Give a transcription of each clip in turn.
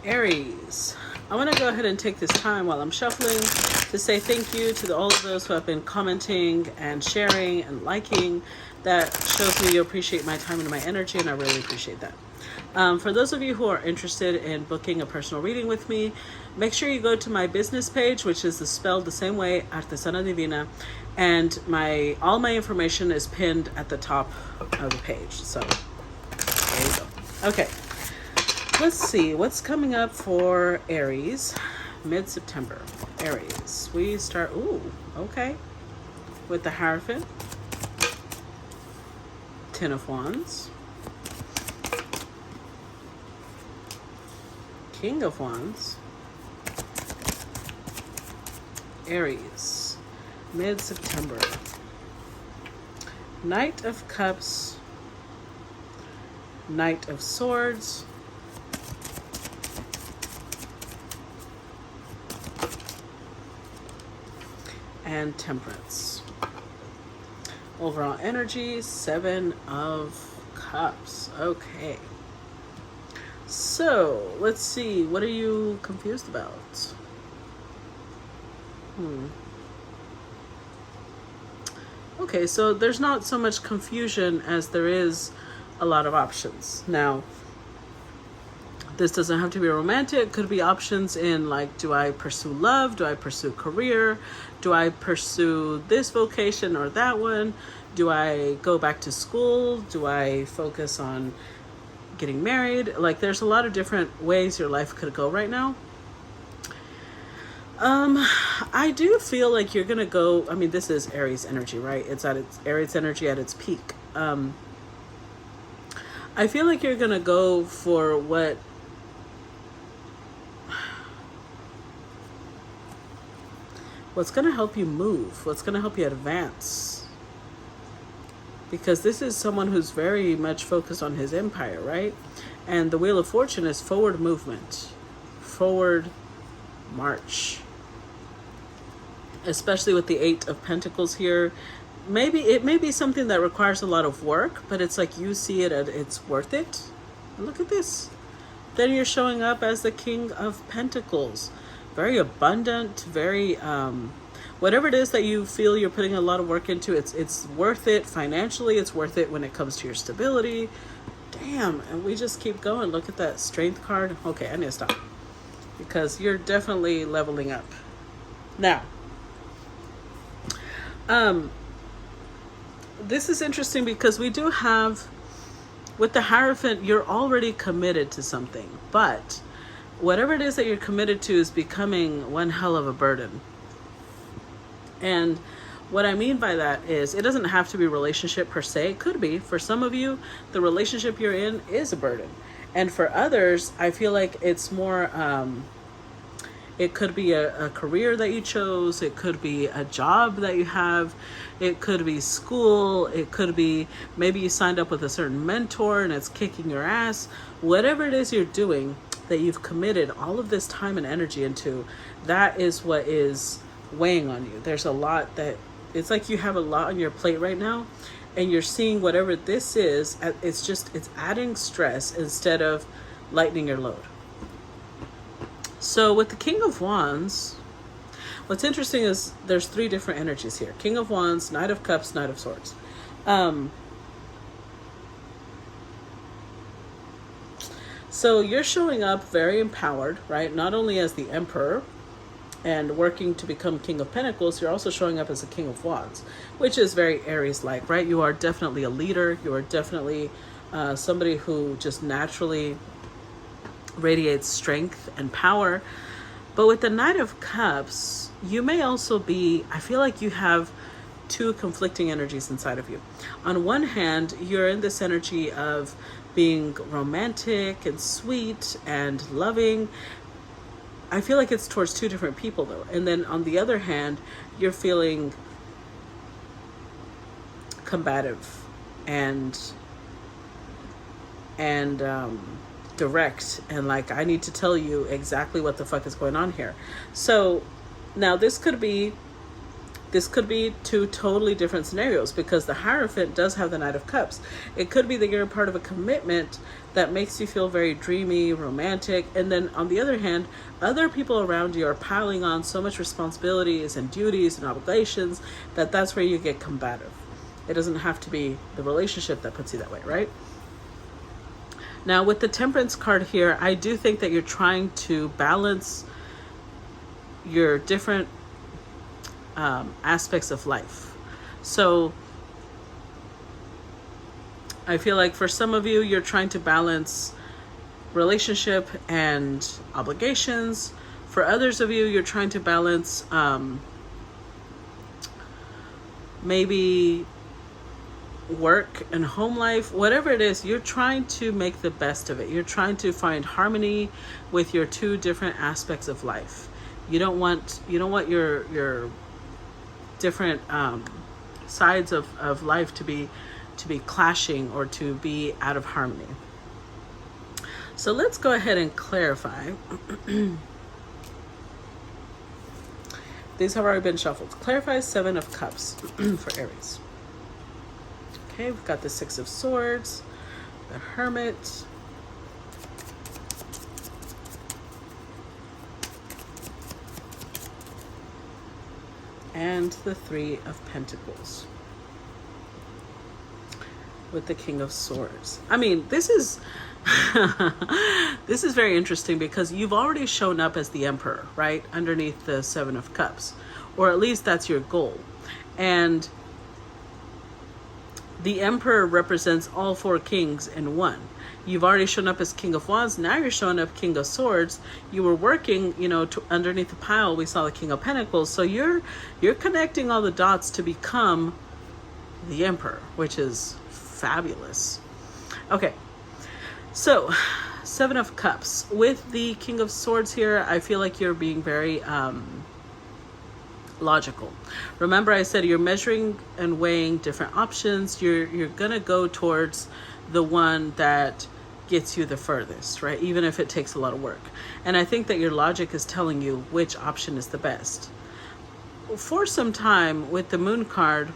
Aries, I want to go ahead and take this time while I'm shuffling to say thank you to all of those who have been commenting and sharing and liking. That shows me you appreciate my time and my energy, and I really appreciate that. For those of you who are interested in booking a personal reading with me, make sure you go to my business page, which is spelled the same way, Artesana Divina, and all my information is pinned at the top of the page. So there you go. Okay. Let's see what's coming up for Aries mid-September. Aries, we start, okay, with the Hierophant, Ten of Wands, King of Wands. Aries, mid-September, Knight of Cups, Knight of Swords, and Temperance. Overall energy, Seven of Cups. Okay. So, let's see. What are you confused about? Okay, so there's not so much confusion as there is a lot of options. Now, this doesn't have to be romantic. It could be options in like, do I pursue love? Do I pursue career? Do I pursue this vocation or that one? Do I go back to school? Do I focus on getting married? Like, there's a lot of different ways your life could go right now. I do feel like you're gonna go, I mean, this is Aries energy, right? It's at its Aries energy at its peak. I feel like you're gonna go for what's going to help you move, what's going to help you advance. Because this is someone who's very much focused on his empire, right? And the Wheel of Fortune is forward movement, forward march. Especially with the Eight of Pentacles here. Maybe it may be something that requires a lot of work, but it's like you see it and it's worth it. And look at this. Then you're showing up as the King of Pentacles. Very abundant, very whatever it is that you feel you're putting a lot of work into, it's worth it financially. It's worth it when it comes to your stability. Damn, and we just keep going. Look at that Strength card. Okay, I need to stop because you're definitely leveling up. Now, this is interesting because we do have, with the Hierophant, you're already committed to something, but whatever it is that you're committed to is becoming one hell of a burden. And what I mean by that is, it doesn't have to be a relationship per se. It could be. For some of you, the relationship you're in is a burden. And for others, I feel like it's more, it could be a career that you chose. It could be a job that you have. It could be school. It could be maybe you signed up with a certain mentor and it's kicking your ass. Whatever it is you're doing, that you've committed all of this time and energy into, that is what is weighing on you. There's a lot that, it's like you have a lot on your plate right now, and you're seeing whatever this is, it's adding stress instead of lightening your load. So with the King of Wands, what's interesting is there's three different energies here. King of Wands, Knight of Cups, Knight of Swords. So you're showing up very empowered, right? Not only as the Emperor and working to become King of Pentacles, you're also showing up as a King of Wands, which is very Aries-like, right? You are definitely a leader. You are definitely somebody who just naturally radiates strength and power. But with the Knight of Cups, you may also be, I feel like you have two conflicting energies inside of you. On one hand, you're in this energy of being romantic and sweet and loving. I feel like it's towards two different people though. And then on the other hand, you're feeling combative and direct, and like, I need to tell you exactly what the fuck is going on here. So now this could be This could be two totally different scenarios, because the Hierophant does have the Knight of Cups. It could be that you're a part of a commitment that makes you feel very dreamy, romantic, and then on the other hand, other people around you are piling on so much responsibilities and duties and obligations that that's where you get combative. It doesn't have to be the relationship that puts you that way, right? Now, with the Temperance card here, I do think that you're trying to balance your different aspects of life. So I feel like for some of you, you're trying to balance relationship and obligations. For others of you, you're trying to balance maybe work and home life. Whatever it is, you're trying to make the best of it. You're trying to find harmony with your two different aspects of life. You don't want your different sides of life to be clashing or to be out of harmony. So let's go ahead and clarify. These have already been shuffled. Clarify Seven of Cups for Aries. Okay, we've got the Six of Swords, the Hermit, and the Three of Pentacles with the King of Swords. I mean, this is this is very interesting because you've already shown up as the Emperor, right? Underneath the Seven of Cups, or at least that's your goal. And the Emperor represents all four kings in one. You've already shown up as King of Wands. Now you're showing up King of Swords. You were working, underneath the pile. We saw the King of Pentacles. So you're connecting all the dots to become the Emperor, which is fabulous. Okay, so Seven of Cups with the King of Swords here. I feel like you're being very logical. Remember, I said you're measuring and weighing different options. You're gonna go towards the one that gets you the furthest, right? Even if it takes a lot of work. And I think that your logic is telling you which option is the best. For some time with the Moon card,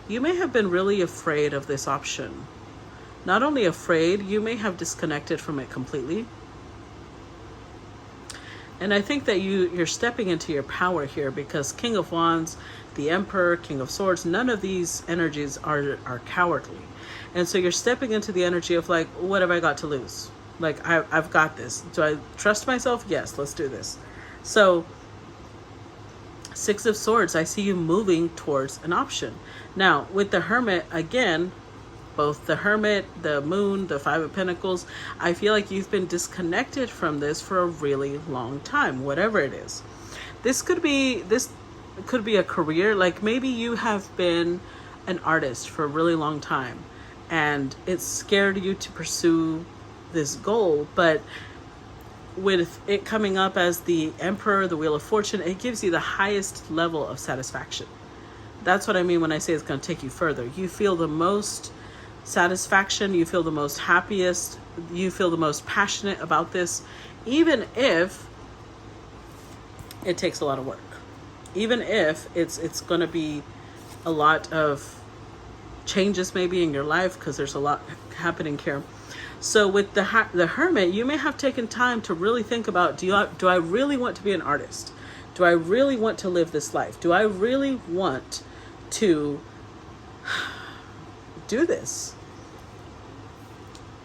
you may have been really afraid of this option. Not only afraid, you may have disconnected from it completely. And I think that you're stepping into your power here, because King of Wands, the Emperor, King of Swords, none of these energies are cowardly. And so you're stepping into the energy of like, what have I got to lose? Like, I've got this. Do I trust myself? Yes, let's do this. So Six of Swords, I see you moving towards an option. Now, with the Hermit, again, both the Hermit, the Moon, the Five of Pentacles, I feel like you've been disconnected from this for a really long time, whatever it is. This could be a career. Like maybe you have been an artist for a really long time and it scared you to pursue this goal, but with it coming up as the Emperor, the Wheel of Fortune, it gives you the highest level of satisfaction. That's what I mean when I say it's going to take you further. You feel the most satisfaction, you feel the most happiest, you feel the most passionate about this, even if it takes a lot of work, even if it's going to be a lot of changes maybe in your life, because there's a lot happening here. So with the Hermit, you may have taken time to really think about, do I really want to be an artist? Do I really want to live this life? Do I really want to do this?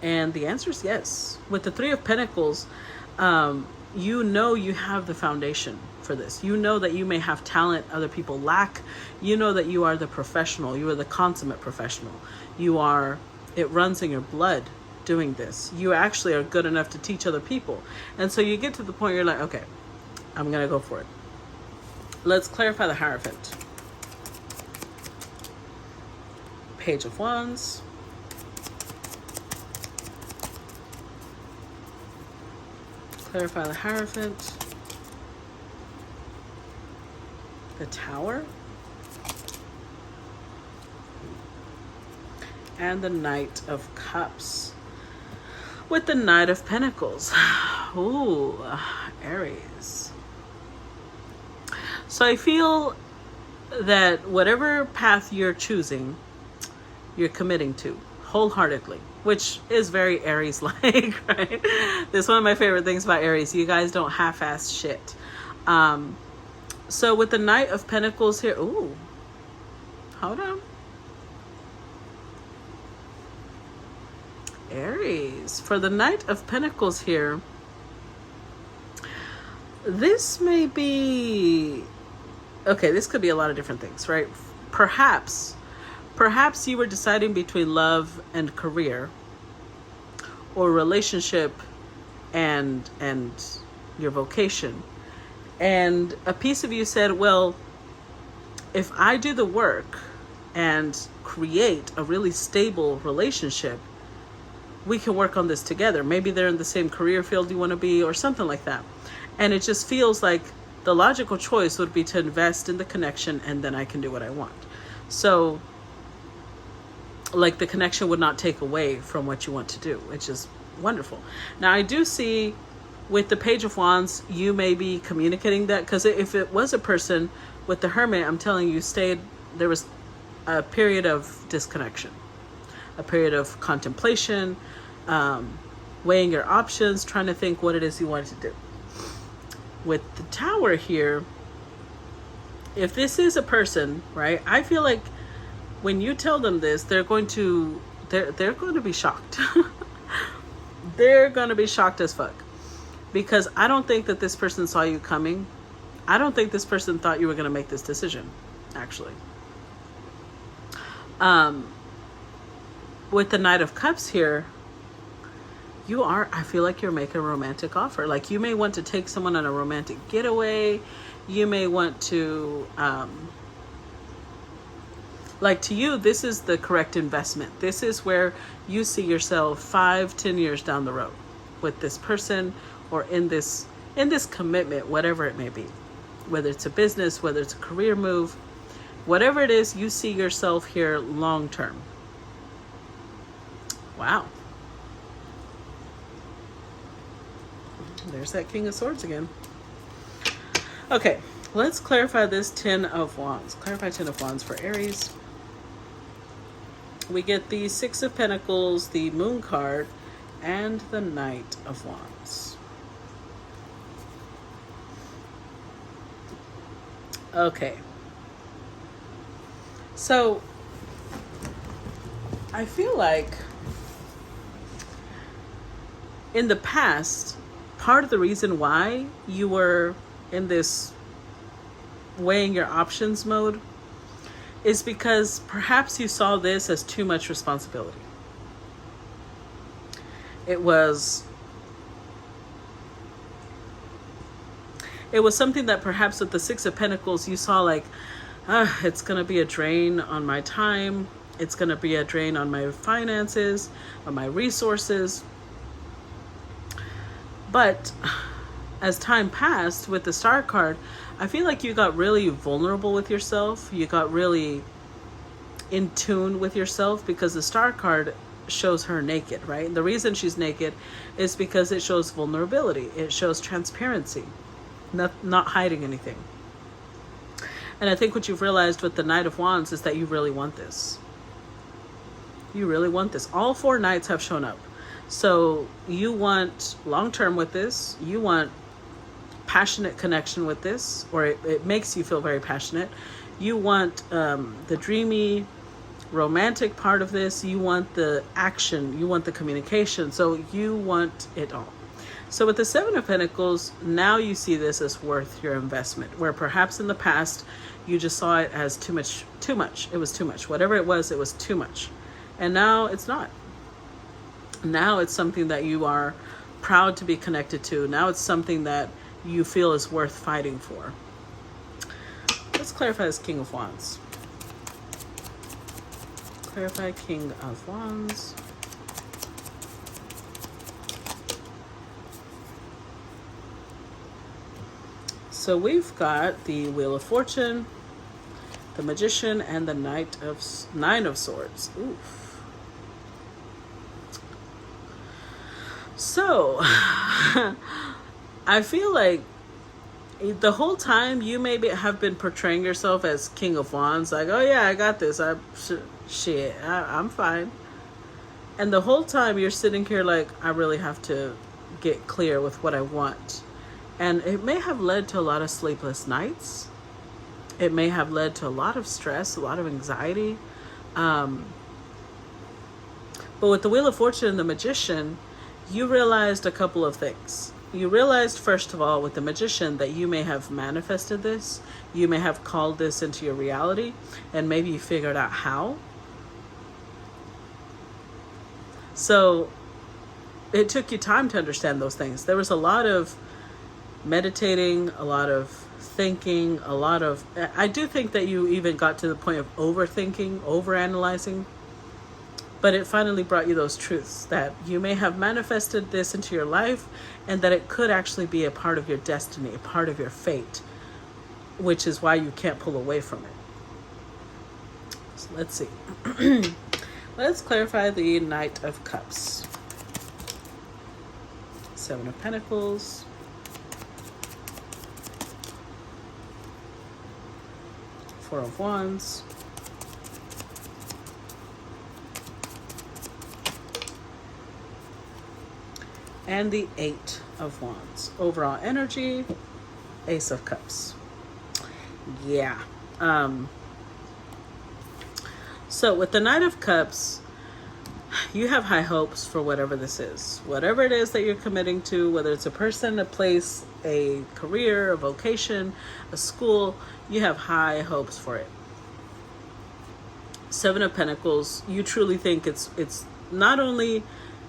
And the answer is yes. With the Three of Pentacles, you have the foundation for this. You know that you may have talent other people lack. You know that you are the professional. You are the consummate professional. It runs in your blood doing this. You actually are good enough to teach other people. And so you get to the point you're like, okay, I'm going to go for it. Let's clarify the Hierophant. Page of Wands. Clarify the Hierophant. The Tower. And the Knight of Cups. With the Knight of Pentacles. Ooh, Aries. So I feel that whatever path you're choosing, you're committing to wholeheartedly, which is very Aries like, right? That's one of my favorite things about Aries. You guys don't half-ass shit. So with the Knight of Pentacles here, ooh, hold on. Aries, for the Knight of Pentacles here, this may be, okay, this could be a lot of different things, right? Perhaps you were deciding between love and career, or relationship and your vocation. And a piece of you said, well, if I do the work and create a really stable relationship, we can work on this together. Maybe they're in the same career field you want to be, or something like that. And it just feels like the logical choice would be to invest in the connection, and then I can do what I want. So like the connection would not take away from what you want to do, which is wonderful. Now I do see with the Page of Wands, you may be communicating that, because if it was a person with the Hermit, I'm telling you, there was a period of disconnection, a period of contemplation, weighing your options, trying to think what it is you wanted to do. With the Tower here, if this is a person, right, I feel like when you tell them this, they're going to be shocked. They're going to be shocked as fuck, because I don't think that this person saw you coming. I don't think this person thought you were going to make this decision, actually. With the Knight of Cups here, I feel like you're making a romantic offer. Like you may want to take someone on a romantic getaway. You may want to, like to you, this is the correct investment. This is where you see yourself 5-10 years down the road with this person, or in this commitment, whatever it may be, whether it's a business, whether it's a career move, whatever it is, you see yourself here long term. Wow. There's that King of Swords again. Okay, let's clarify this Ten of Wands. Clarify Ten of Wands for Aries. We get the Six of Pentacles, the Moon card, and the Knight of Wands. Okay. So, I feel like in the past, part of the reason why you were in this weighing your options mode is because perhaps you saw this as too much responsibility. It was something that perhaps with the Six of Pentacles you saw like, it's going to be a drain on my time. It's going to be a drain on my finances, on my resources. But as time passed with the Star card, I feel like you got really vulnerable with yourself. You got really in tune with yourself, because the Star card shows her naked, right? And the reason she's naked is because it shows vulnerability. It shows transparency, not hiding anything. And I think what you've realized with the Knight of Wands is that you really want this. You really want this. All four Knights have shown up. So you want long-term with this. You want passionate connection with this, or it makes you feel very passionate. You want the dreamy, romantic part of this. You want the action. You want the communication. So you want it all. So with the Seven of Pentacles, now you see this as worth your investment, where perhaps in the past you just saw it as too much. It was too much. Whatever it was too much. And now it's not. Now it's something that you are proud to be connected to. Now it's something that you feel is worth fighting for. Let's clarify this King of Wands. Clarify King of Wands. So we've got the Wheel of Fortune, the Magician, and the Nine of Swords. Oof. So, I feel like the whole time you maybe have been portraying yourself as King of Wands, like, oh yeah, I got this. I'm fine. And the whole time you're sitting here like, I really have to get clear with what I want. And it may have led to a lot of sleepless nights. It may have led to a lot of stress, a lot of anxiety. But with the Wheel of Fortune and the Magician, you realized a couple of things. You realized, first of all, with the Magician, that you may have manifested this. You may have called this into your reality, and maybe you figured out how. So it took you time to understand those things. There was a lot of meditating, a lot of thinking, I do think that you even got to the point of overthinking, overanalyzing. But it finally brought you those truths that you may have manifested this into your life, and that it could actually be a part of your destiny, a part of your fate, which is why you can't pull away from it. So let's see. Let's clarify the Knight of Cups. Seven of Pentacles. Four of Wands. And the Eight of Wands. Overall energy, Ace of Cups. Yeah. So with the Knight of Cups, you have high hopes for whatever this is. Whatever it is that you're committing to, whether it's a person, a place, a career, a vocation, a school, you have high hopes for it. Seven of Pentacles, you truly think it's not only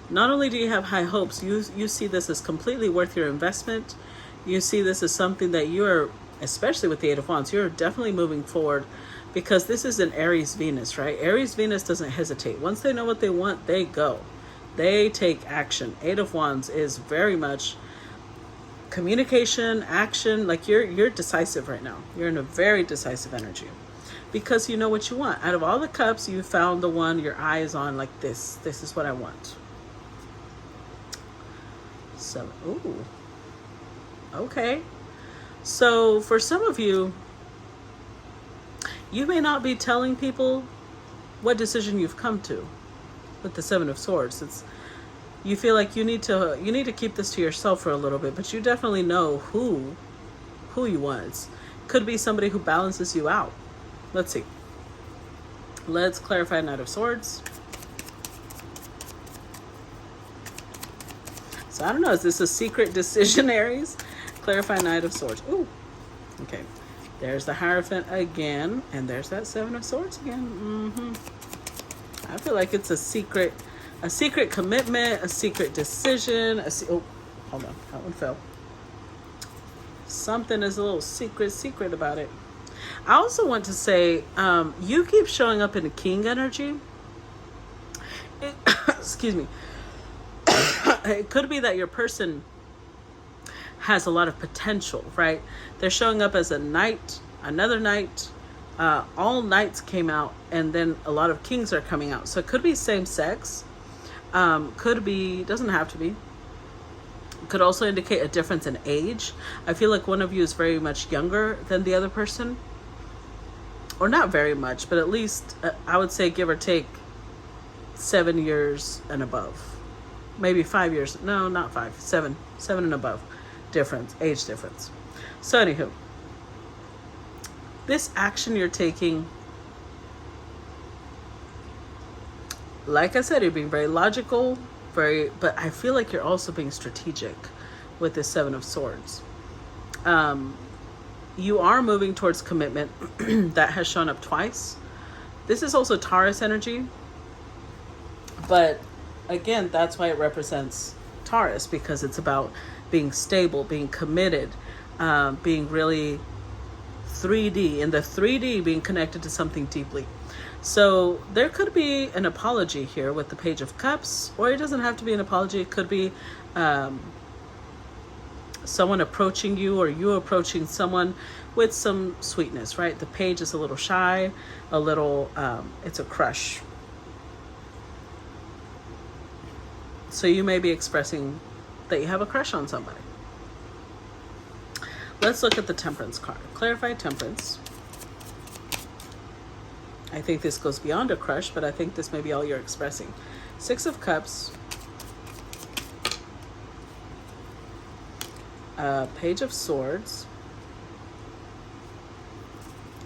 do you have high hopes, you see this as completely worth your investment. You see this as something that you're, especially with the Eight of Wands, you're definitely moving forward, because this is an Aries Venus, right? Aries Venus doesn't hesitate. Once they know what they want, they go. They take action. Eight of Wands is very much communication, action. Like you're decisive right now. You're in a very decisive energy, because you know what you want. Out of all the cups, you found the one your eye is on, like this. This is what I want. So, ooh. Okay. So for some of you, you may not be telling people what decision you've come to with the Seven of Swords. You feel like you need to keep this to yourself for a little bit, but you definitely know who you want. It could be somebody who balances you out. Let's see. Let's clarify Knight of Swords. So I don't know, is this a secret decision, Aries? Clarify Knight of Swords. Ooh, okay. There's the Hierophant again, and there's that Seven of Swords again. I feel like it's a secret commitment, a secret decision. Oh, hold on, that one fell. Something is a little secret about it. I also want to say, you keep showing up in the King energy. Excuse me. It could be that your person has a lot of potential, right? They're showing up as a knight, another knight. All knights came out, and then a lot of kings are coming out. So it could be same sex. Could be, doesn't have to be. Could also indicate a difference in age. I feel like one of you is very much younger than the other person. Or not very much, but at least I would say give or take 7 years and above. Maybe 5 years. No, not 5. 7 and above. Age difference. So anywho, this action you're taking, like I said, you're being very logical, but I feel like you're also being strategic with this Seven of Swords. You are moving towards commitment. That has shown up twice. This is also Taurus energy, but again, that's why it represents Taurus, because it's about being stable, being committed, being really 3D, in the 3D being connected to something deeply. So there could be an apology here with the Page of Cups, or it doesn't have to be an apology. It could be someone approaching you, or you approaching someone with some sweetness, right? The Page is a little shy, a little, it's a crush. So you may be expressing that you have a crush on somebody. Let's look at the Temperance card. Clarify Temperance. I think this goes beyond a crush, but I think this may be all you're expressing. Six of Cups. Page of Swords.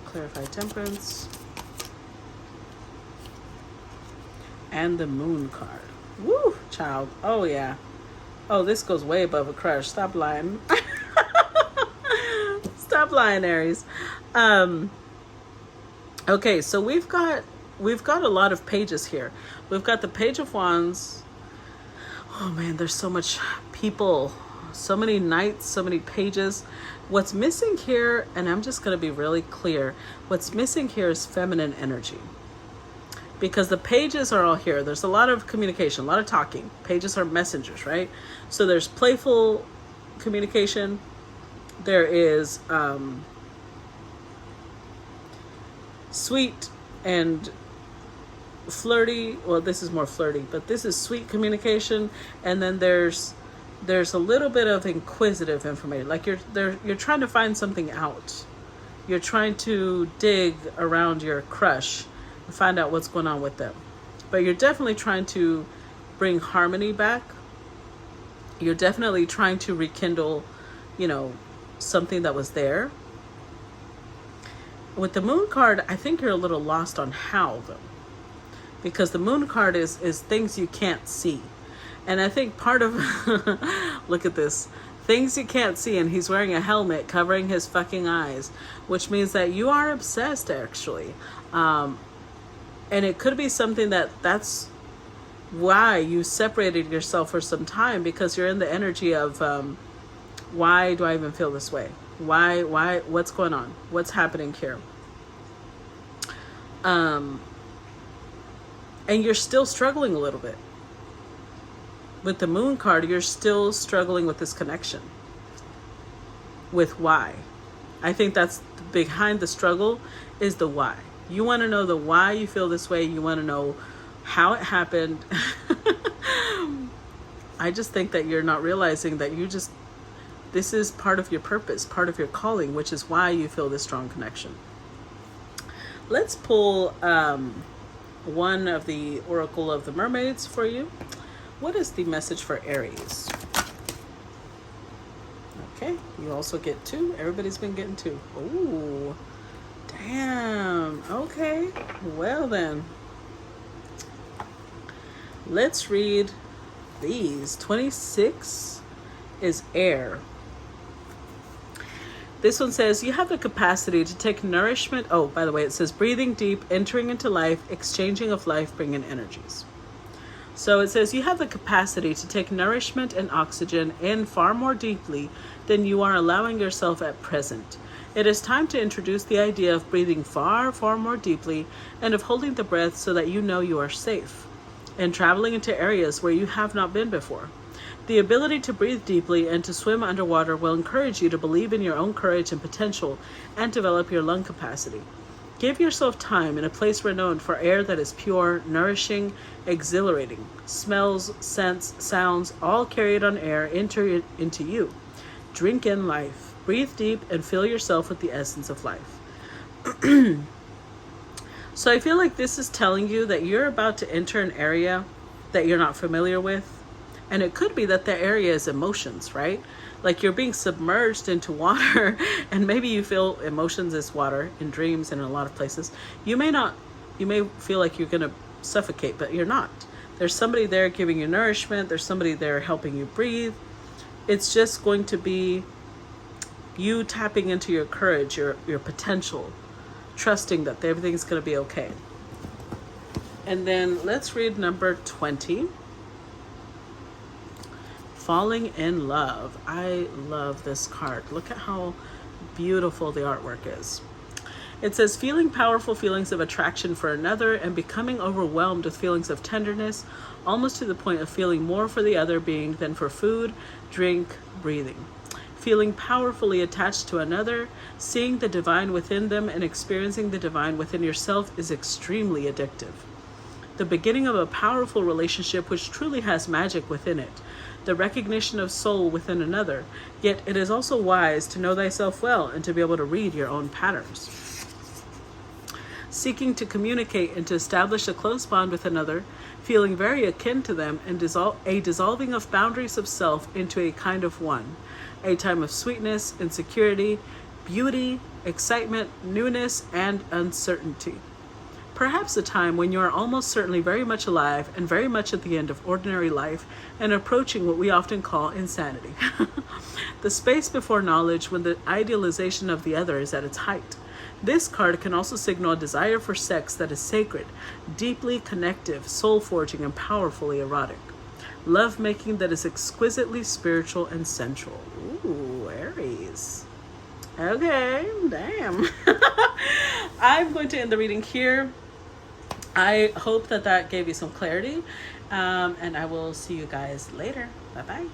Clarify Temperance. And the Moon card. Woo, child. Oh, yeah. Oh, this goes way above a crush. Stop lying. Stop lying, Aries. Okay, so we've got a lot of pages here. We've got the Page of Wands. Oh man, there's so much people, so many knights, so many pages. What's missing here, and I'm just going to be really clear, what's missing here is feminine energy. Because the pages are all here. There's a lot of communication, a lot of talking. Pages are messengers, right? So there's playful communication. There is sweet and flirty. Well, this is more flirty, but this is sweet communication. And then there's a little bit of inquisitive information. Like you're trying to find something out. You're trying to dig around your crush and find out what's going on with them. But you're definitely trying to bring harmony back. You're definitely trying to rekindle, something that was there. With the Moon card, I think you're a little lost on how, though. Because the Moon card is things you can't see. And I think part of, look at this, things you can't see, and he's wearing a helmet covering his fucking eyes, which means that you are obsessed, actually. And it could be something that's why you separated yourself for some time, because you're in the energy of, why do I even feel this way? Why, what's going on? What's happening here? And you're still struggling a little bit. With the Moon card, you're still struggling with this connection. With why. I think that's behind the struggle is the why. You want to know the why you feel this way. You want to know how it happened. I just think that you're not realizing that this is part of your purpose, part of your calling, which is why you feel this strong connection. Let's pull one of the Oracle of the Mermaids for you. What is the message for Aries? Okay, you also get 2. Everybody's been getting 2. Ooh, damn. Okay, well then. Let's read these. 26 is air. This one says, you have the capacity to take nourishment. Oh, by the way, it says breathing deep, entering into life, exchanging of life, bringing energies. So it says you have the capacity to take nourishment and oxygen in far more deeply than you are allowing yourself at present. It is time to introduce the idea of breathing far, far more deeply and of holding the breath so that you know you are safe and traveling into areas where you have not been before. The ability to breathe deeply and to swim underwater will encourage you to believe in your own courage and potential and develop your lung capacity. Give yourself time in a place renowned for air that is pure, nourishing, exhilarating. Smells, scents, sounds, all carried on air enter into you. Drink in life. Breathe deep and fill yourself with the essence of life. So I feel like this is telling you that you're about to enter an area that you're not familiar with. And it could be that the area is emotions, right? Like you're being submerged into water and maybe you feel emotions is water in dreams and in a lot of places. You may feel like you're going to suffocate, but you're not. There's somebody there giving you nourishment. There's somebody there helping you breathe. It's just going to be you tapping into your courage, your potential, trusting that everything's going to be okay. And then let's read number 20. Falling in love. I love this card. Look at how beautiful the artwork is. It says, feeling powerful feelings of attraction for another and becoming overwhelmed with feelings of tenderness, almost to the point of feeling more for the other being than for food, drink, breathing. Feeling powerfully attached to another, seeing the divine within them and experiencing the divine within yourself is extremely addictive. The beginning of a powerful relationship which truly has magic within it. the recognition of soul within another. Yet it is also wise to know thyself well and to be able to read your own patterns. Seeking to communicate and to establish a close bond with another, feeling very akin to them, and a dissolving of boundaries of self into a kind of one. A time of sweetness, insecurity, beauty, excitement, newness, and uncertainty. Perhaps a time when you are almost certainly very much alive and very much at the end of ordinary life and approaching what we often call insanity. The space before knowledge, when the idealization of the other is at its height. This card can also signal a desire for sex that is sacred, deeply connective, soul-forging, and powerfully erotic. Love-making that is exquisitely spiritual and sensual. Ooh, Aries. Okay, damn. I'm going to end the reading here. I hope that gave you some clarity, and I will see you guys later. Bye-bye.